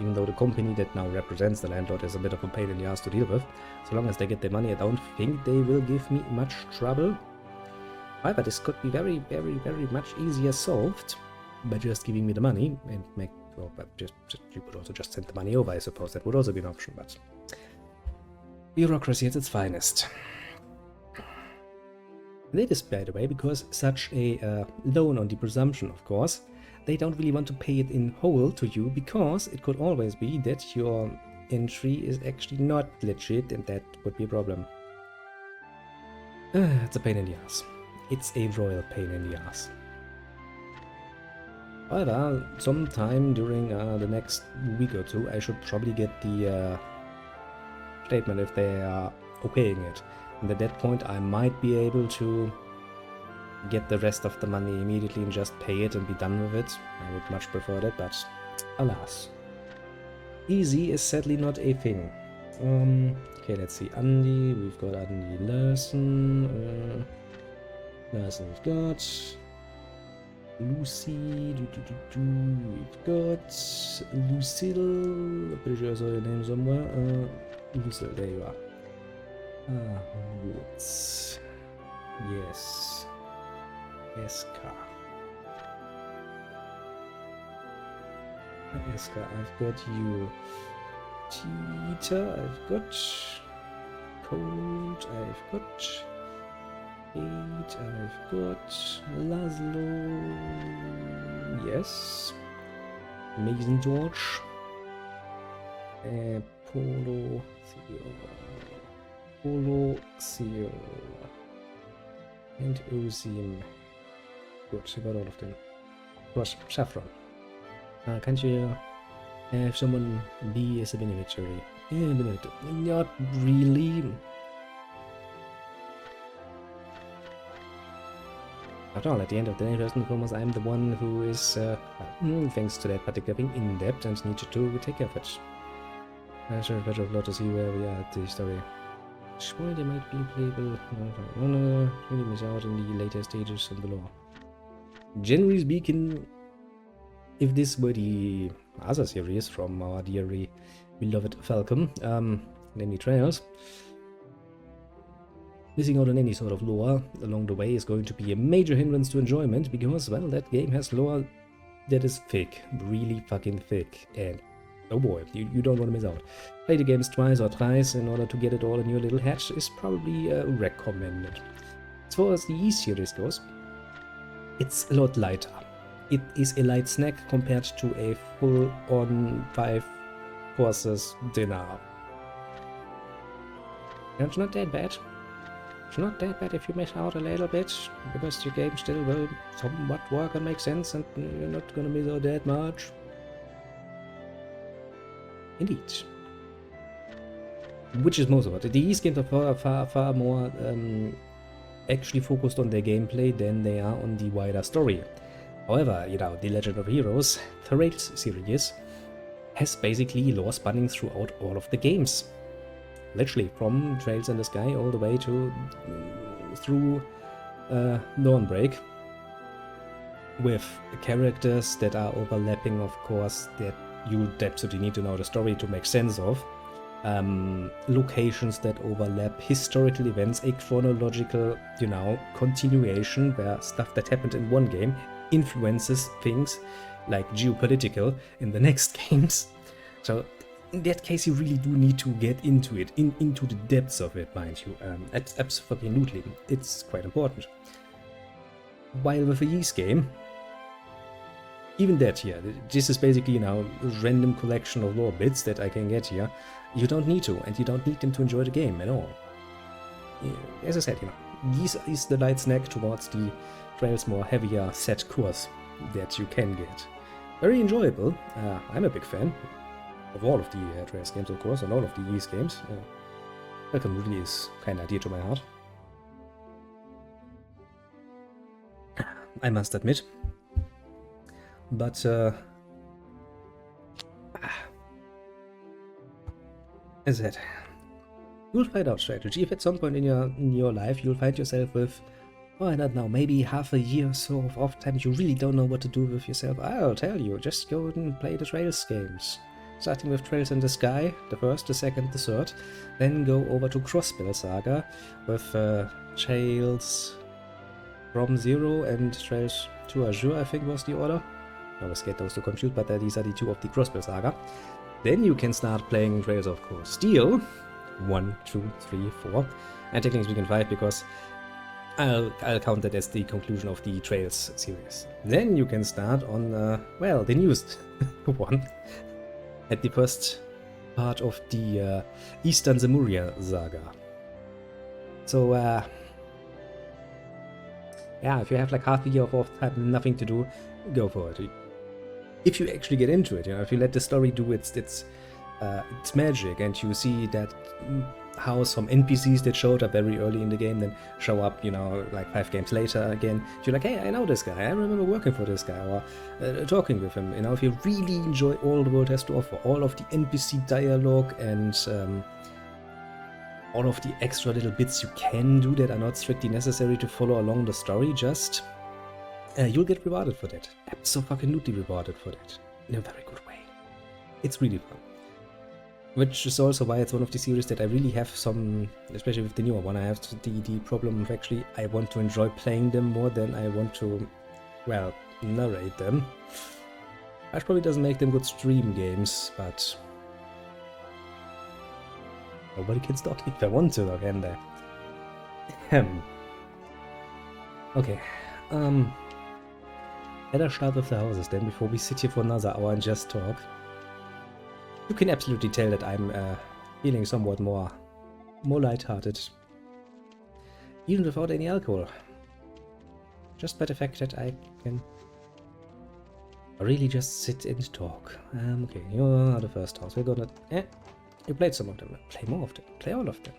even though the company that now represents the landlord is a bit of a pain in the ass to deal with, so long as they get their money, I don't think they will give me much trouble. However, this could be very much easier solved by just giving me the money and make, well, but just you could also just send the money over, I suppose. That would also be an option, but bureaucracy at its finest. And it is, by the way, because such a loan on the presumption, of course, they don't really want to pay it in whole to you, because it could always be that your entry is actually not legit, and that would be a problem. It's a pain in the ass. It's a royal pain in the ass. However, sometime during the next week or two, I should probably get the statement if they are okaying it. And at that point, I might be able to get the rest of the money immediately and just pay it and be done with it. I would much prefer that, but alas. Easy is sadly not a thing. Okay, let's see. Andy, we've got Andy Larson. Larson we've got. Lucy, we've got Lucille, I'm pretty sure I saw your name somewhere. Lucille, there you are. Woods. Yes. Eska. Eska, I've got you. Cheetah, I've got. Cold, I've got. Eight, I've got. Laszlo. Yes. Mason George. Polo. Polo. Xio. And Ozim. Good, I got all of them. Was Saffron. Can't you have someone be as a beneficiary? Not really. After all, at the end of the day, first and foremost, I'm the one who is, thanks to that particular being in depth and needed to take care of it. I sure better of lot to see where we are at the story. Sure, they might be playable. No, really miss out in the later stages of the lore. Generally speaking, if this were the other series from our dearly beloved Falcon, namely Trails, missing out on any sort of lore along the way is going to be a major hindrance to enjoyment because, well, that game has lore that is thick, really fucking thick, and oh boy, you don't want to miss out. Play the games twice or thrice in order to get it all in your little head is probably recommended. As far as the E series goes, it's a lot lighter. It is a light snack compared to a full-on 5 courses dinner. And it's not that bad. It's not that bad if you miss out a little bit, because your game still will somewhat work and make sense, and you're not gonna miss out that much. Indeed. Which is most of it. The East games are far more actually focused on their gameplay than they are on the wider story. However, you know, the Legend of Heroes, the Trails series, has basically lore spanning throughout all of the games. Literally, from Trails in the Sky all the way to through Dawnbreak, with characters that are overlapping, of course, that you absolutely need to know the story to make sense of. Locations that overlap, historical events, a chronological, you know, continuation where stuff that happened in one game influences things like geopolitical in the next games. So in that case, you really do need to get into it, into the depths of it, mind you. Absolutely, it's quite important. While with a Yeast game, even that here, this is basically, you know, a random collection of lore bits that I can get here. You don't need to, and you don't need them to enjoy the game at all. As I said, you know, this is the light snack towards the Trails more heavier set course that you can get. Very enjoyable. I'm a big fan of all of the Trails games, of course, and all of the Yeast games. Falcon really is kind of dear to my heart. I must admit. But, as I said, you'll find out strategy. If at some point in your life you'll find yourself with, oh, I don't know, maybe half a year or so of off time, you really don't know what to do with yourself, I'll tell you, just go and play the Trails games. Starting with Trails in the Sky, the first, the second, the third, then go over to Crossbell Saga with Trails from Zero and Trails to Azure, I think was the order. I always get those two confused, but these are the two of the Crossbell Saga. Then you can start playing Trails of Core Steel, 1, 2, 3, 4, and technically speaking 5, because I'll count that as the conclusion of the Trails series. Then you can start on, well, the newest one, at the first part of the Eastern Zemuria saga. So, yeah, if you have like half a year of off time, nothing to do, go for it. If you actually get into it, you know, if you let the story do its magic, and you see that how some NPCs that showed up very early in the game then show up, you know, like 5 games later again, you're like, hey, I know this guy, I remember working for this guy, or talking with him. You know, if you really enjoy all the world has to offer, all of the NPC dialogue and all of the extra little bits you can do that are not strictly necessary to follow along the story, just you'll get rewarded for that. Absolutely rewarded for that. In a very good way. It's really fun. Which is also why it's one of the series that I really have some, especially with the newer one, I have the problem of actually I want to enjoy playing them more than I want to, well, narrate them. Which probably doesn't make them good stream games, but nobody can stop me if I want to, though, can they? Okay, better start with the houses then, before we sit here for another hour and just talk. You can absolutely tell that I'm feeling somewhat more lighthearted. Even without any alcohol. Just by the fact that I can really just sit and talk. Okay, you're the first house. We're gonna... you played some of them. Play more of them. Play all of them.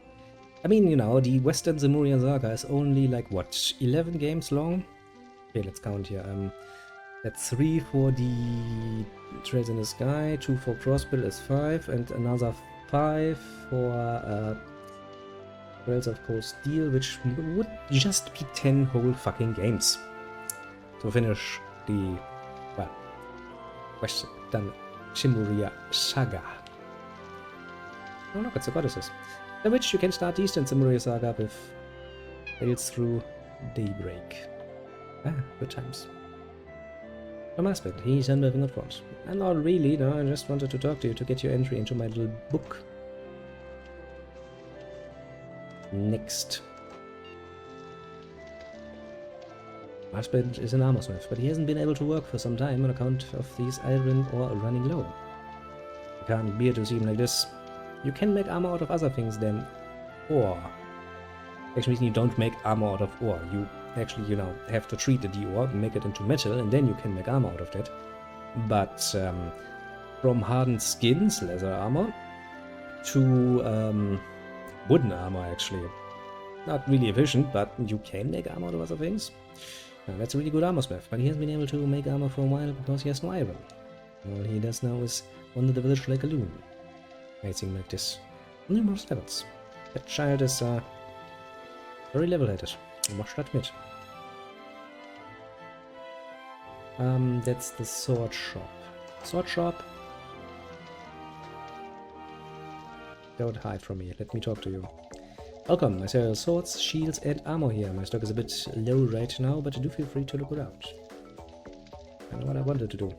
I mean, you know, the Western Zemuria Saga is only like, what, 11 games long? Okay, let's count here. That's 3 for the Trails in the Sky, 2 for Crossbill is 5, and another 5 for Trails of Cold Steel, which would just be 10 whole fucking games to finish the, well, Western Zemuria Saga. Oh look, it's the goddesses. The which you can start Eastern Zemuria Saga with Tales Through Daybreak. Ah, good times. From husband, he's unmoving at once. And not really, no, I just wanted to talk to you to get your entry into my little book. Next. Husband is an armorsmith, but he hasn't been able to work for some time on account of these iron ore running low. You can't bear to see him like this. You can make armor out of other things than ore. Actually, you don't make armor out of ore. You actually, you know, have to treat the ore, make it into metal, and then you can make armor out of that. But from hardened skins, leather armor, to wooden armor, actually. Not really efficient, but you can make armor out of other things. Now, that's a really good armorsmith, but he hasn't been able to make armor for a while because he has no iron. All he does now is wander the village like a loon. Anything like this. Numerous levels. That child is very level-headed, I must admit. That's the sword shop. Sword shop? Don't hide from me, let me talk to you. Welcome, I sell swords, shields and armor here. My stock is a bit low right now, but do feel free to look around. I know what I wanted to do.